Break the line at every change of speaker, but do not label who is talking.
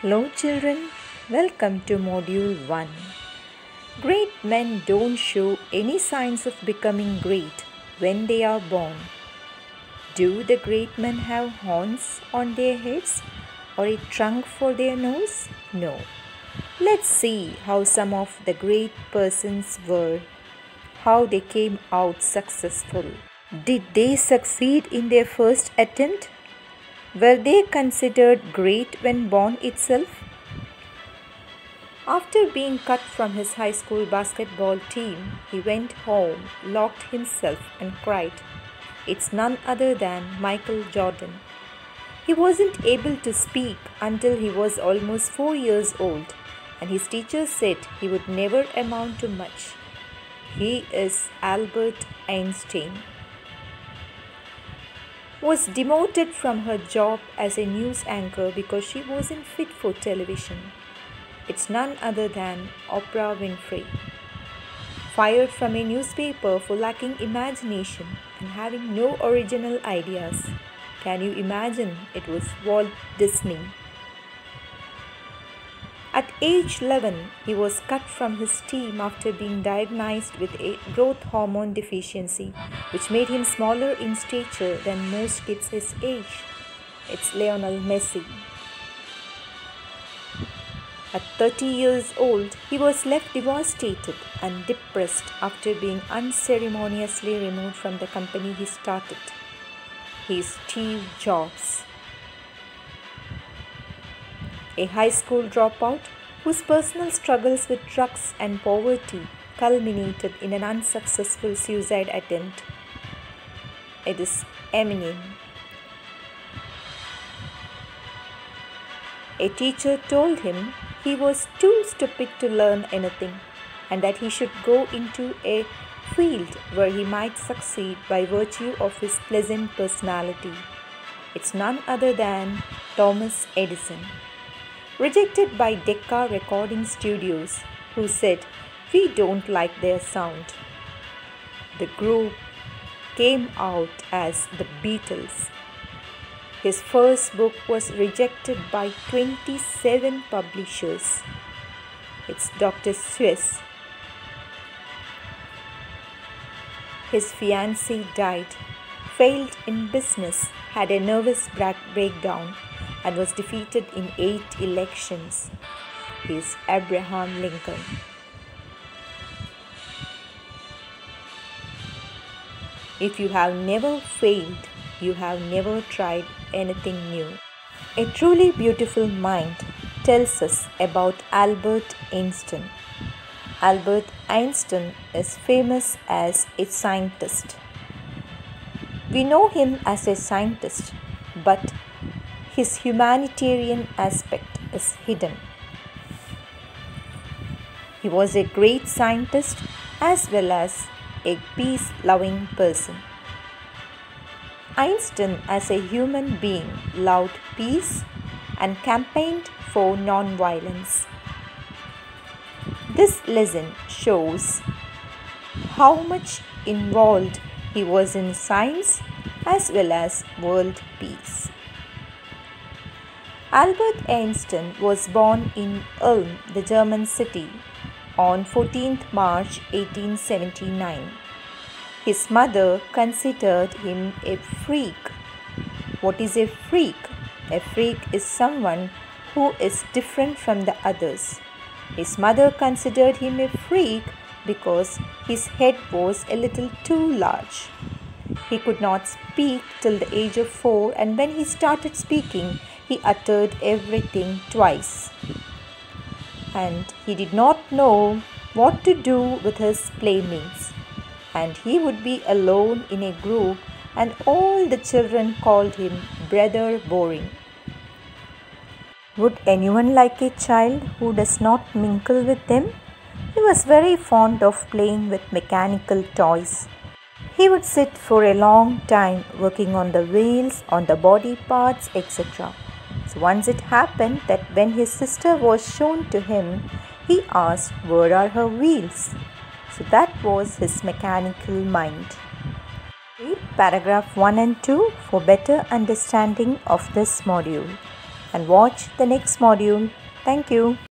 Hello children, welcome to Module 1. Great men don't show any signs of becoming great when they are born. Do the great men have horns on their heads or a trunk for their nose? No. Let's see how some of the great persons were, how they came out successful. Did they succeed in their first attempt? Were they considered great when born itself? After being cut from his high school basketball team, he went home, locked himself, and cried. It's none other than Michael Jordan. He wasn't able to speak until he was almost 4 years old, and his teachers said he would never amount to much. He is Albert Einstein. Was demoted from her job as a news anchor because she wasn't fit for television. It's none other than Oprah Winfrey. Fired from a newspaper for lacking imagination and having no original ideas. Can you imagine? It was Walt Disney. At age 11, he was cut from his team after being diagnosed with a growth hormone deficiency, which made him smaller in stature than most kids his age. It's Lionel Messi. At 30 years old, he was left devastated and depressed after being unceremoniously removed from the company he started. He is Steve Jobs. A high school dropout whose personal struggles with drugs and poverty culminated in an unsuccessful suicide attempt. It is Eminem. A teacher told him he was too stupid to learn anything and that he should go into a field where he might succeed by virtue of his pleasant personality. It's none other than Thomas Edison. Rejected by Decca Recording Studios, who said, "We don't like their sound." The group came out as the Beatles. His first book was rejected by 27 publishers. It's Dr. Seuss. His fiancée died, failed in business, had a nervous breakdown, and was defeated in 8 elections. He is Abraham Lincoln. If you have never failed, you have never tried anything new. A truly beautiful mind tells us about Albert Einstein. Albert Einstein is famous as a scientist. We know him as a scientist, but his humanitarian aspect is hidden. He was a great scientist as well as a peace-loving person. Einstein as a human being loved peace and campaigned for non-violence. This lesson shows how much involved he was in science as well as world peace. Albert Einstein was born in Ulm, the German city, on 14th March 1879. His mother considered him a freak. What is a freak? A freak is someone who is different from the others. His mother considered him a freak because his head was a little too large. He could not speak till the age of 4, and when he started speaking, he uttered everything twice. And he did not know what to do with his playmates. And he would be alone in a group, and all the children called him Brother Boring. Would anyone like a child who does not mingle with them? He was very fond of playing with mechanical toys. He would sit for a long time working on the wheels, on the body parts, etc. So once it happened that when his sister was shown to him, he asked, "Where are her wheels?" So that was his mechanical mind. Read paragraph 1 and 2 for better understanding of this module. and watch the next module. Thank you.